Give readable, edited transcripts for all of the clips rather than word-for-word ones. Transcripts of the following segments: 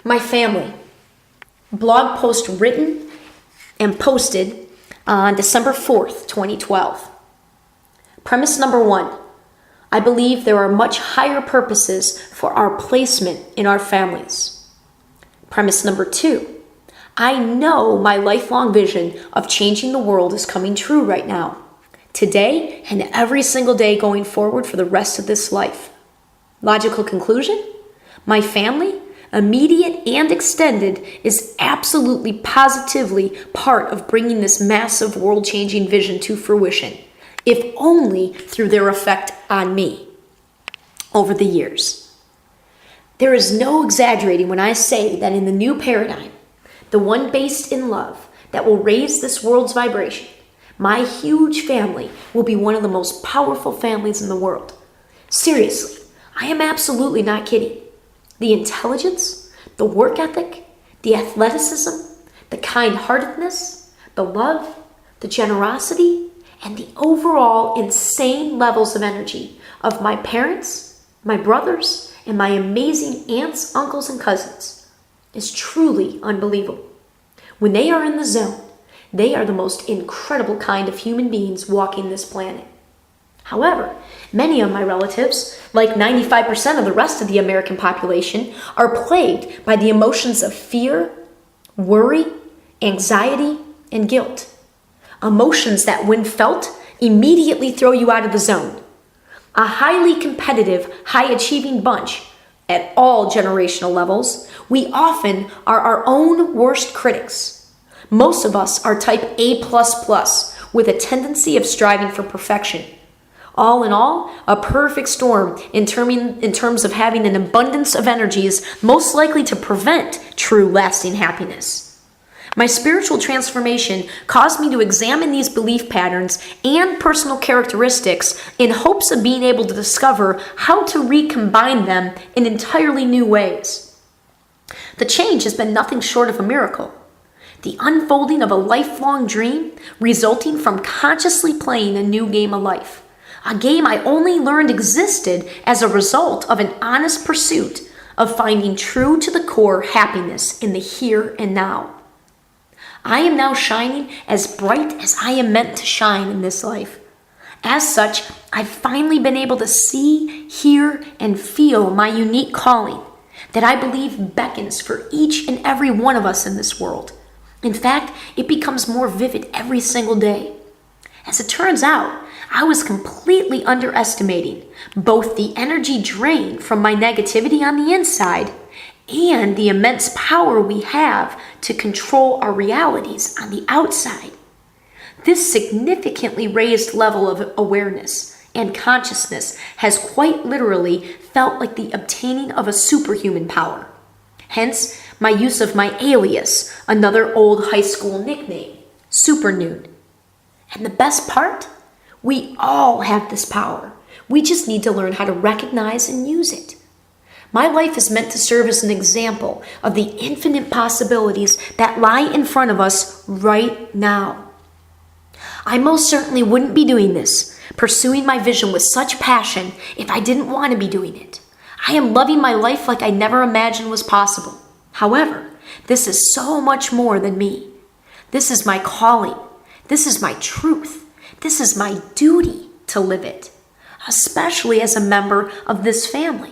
My family. Blog post written and posted on December 4th, 2012. Premise number 1. I believe there are much higher purposes for our placement in our families. Premise number 2. I know my lifelong vision of changing the world is coming true right now, today and every single day going forward for the rest of this life. Logical conclusion? My family, immediate and extended, is absolutely positively part of bringing this massive world-changing vision to fruition, if only through their effect on me over the years. There is no exaggerating when I say that in the new paradigm, the one based in love that will raise this world's vibration, my huge family will be one of the most powerful families in the world. Seriously, I am absolutely not kidding. The intelligence, the work ethic, the athleticism, the kind-heartedness, the love, the generosity, and the overall insane levels of energy of my parents, my brothers, and my amazing aunts, uncles, and cousins is truly unbelievable. When they are in the zone, they are the most incredible kind of human beings walking this planet. However, many of my relatives, like 95% of the rest of the American population, are plagued by the emotions of fear, worry, anxiety, and guilt. Emotions that, when felt, immediately throw you out of the zone. A highly competitive, high-achieving bunch at all generational levels, we often are our own worst critics. Most of us are type A++, with a tendency of striving for perfection. All in all, a perfect storm in terms of having an abundance of energies most likely to prevent true lasting happiness. My spiritual transformation caused me to examine these belief patterns and personal characteristics in hopes of being able to discover how to recombine them in entirely new ways. The change has been nothing short of a miracle. The unfolding of a lifelong dream resulting from consciously playing a new game of life. A game I only learned existed as a result of an honest pursuit of finding true to the core happiness in the here and now. I am now shining as bright as I am meant to shine in this life. As such, I've finally been able to see, hear, and feel my unique calling that I believe beckons for each and every one of us in this world. In fact, it becomes more vivid every single day. As it turns out, I was completely underestimating both the energy drain from my negativity on the inside and the immense power we have to control our realities on the outside. This significantly raised level of awareness and consciousness has quite literally felt like the obtaining of a superhuman power. Hence, my use of my alias, another old high school nickname, Super Noune. And the best part? We all have this power. We just need to learn how to recognize and use it. My life is meant to serve as an example of the infinite possibilities that lie in front of us right now. I most certainly wouldn't be doing this, pursuing my vision with such passion, if I didn't want to be doing it. I am loving my life like I never imagined was possible. However, this is so much more than me. This is my calling. This is my truth. This is my duty to live it, especially as a member of this family.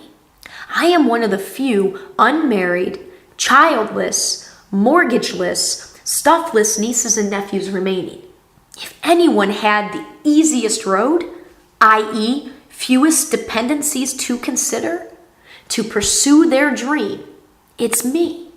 I am one of the few unmarried, childless, mortgageless, stuffless nieces and nephews remaining. If anyone had the easiest road, i.e., fewest dependencies to consider, to pursue their dream, it's me.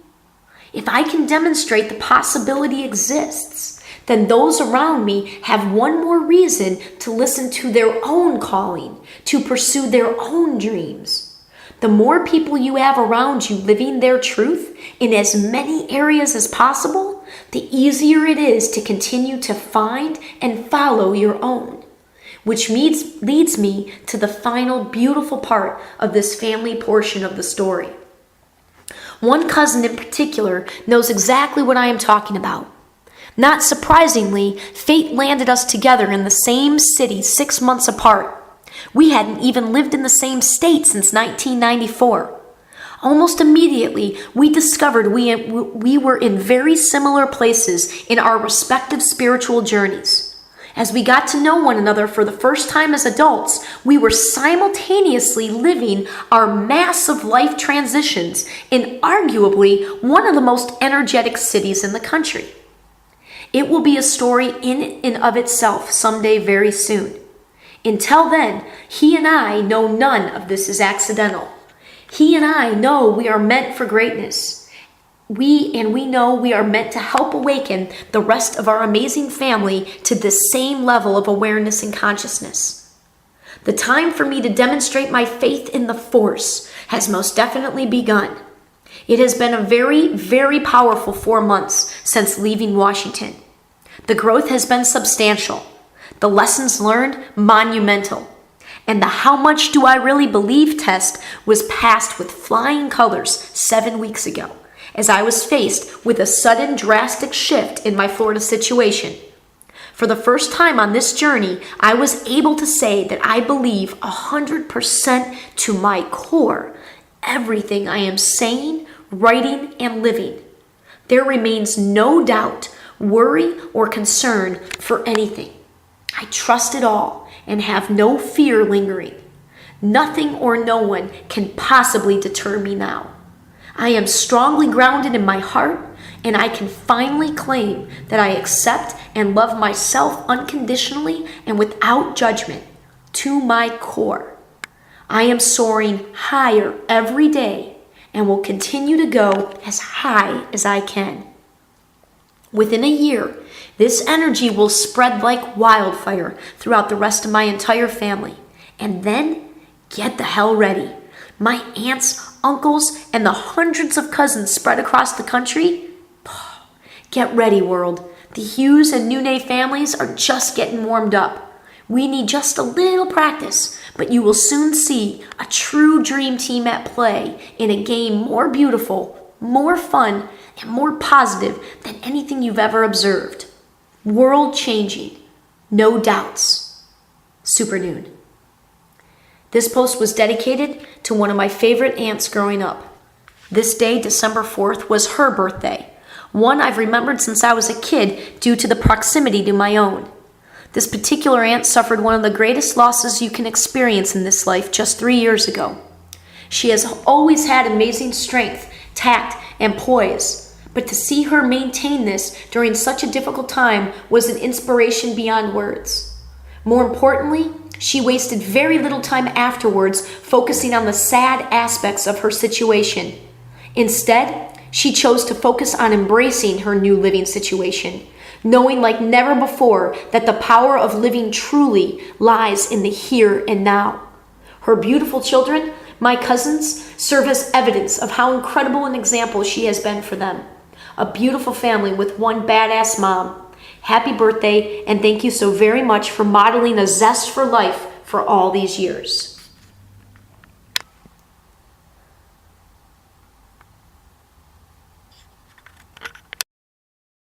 If I can demonstrate the possibility exists, then those around me have one more reason to listen to their own calling, to pursue their own dreams. The more people you have around you living their truth in as many areas as possible, the easier it is to continue to find and follow your own. Which leads me to the final beautiful part of this family portion of the story. One cousin in particular knows exactly what I am talking about. Not surprisingly, fate landed us together in the same city 6 months apart. We hadn't even lived in the same state since 1994. Almost immediately, we discovered we were in very similar places in our respective spiritual journeys. As we got to know one another for the first time as adults, we were simultaneously living our massive life transitions in arguably one of the most energetic cities in the country. It will be a story in and of itself someday very soon. Until then, he and I know none of this is accidental. He and I know we are meant for greatness. We know we are meant to help awaken the rest of our amazing family to the same level of awareness and consciousness. The time for me to demonstrate my faith in the Force has most definitely begun. It has been a very, very powerful 4 months since leaving Washington. The growth has been substantial. The lessons learned, monumental. And the how much do I really believe test was passed with flying colors 7 weeks ago, as I was faced with a sudden drastic shift in my Florida situation. For the first time on this journey, I was able to say that I believe 100% to my core everything I am saying, writing, and living. There remains no doubt, worry, or concern for anything. I trust it all and have no fear lingering. Nothing or no one can possibly deter me now. I am strongly grounded in my heart, and I can finally claim that I accept and love myself unconditionally and without judgment to my core. I am soaring higher every day and will continue to go as high as I can. Within a year, this energy will spread like wildfire throughout the rest of my entire family. And then, get the hell ready. My aunts, uncles, and the hundreds of cousins spread across the country. Get ready, world. The Hughes and Noune families are just getting warmed up. We need just a little practice, but you will soon see a true dream team at play in a game more beautiful, more fun, and more positive than anything you've ever observed. World changing. No doubts. Super Noune. This post was dedicated to one of my favorite aunts growing up. This day, December 4th, was her birthday, one I've remembered since I was a kid due to the proximity to my own. This particular aunt suffered one of the greatest losses you can experience in this life just 3 years ago. She has always had amazing strength, tact, and poise, but to see her maintain this during such a difficult time was an inspiration beyond words. More importantly, she wasted very little time afterwards focusing on the sad aspects of her situation. Instead, she chose to focus on embracing her new living situation, knowing like never before that the power of living truly lies in the here and now. Her beautiful children, my cousins, serve as evidence of how incredible an example she has been for them. A beautiful family with one badass mom. Happy birthday, and thank you so very much for modeling a zest for life for all these years.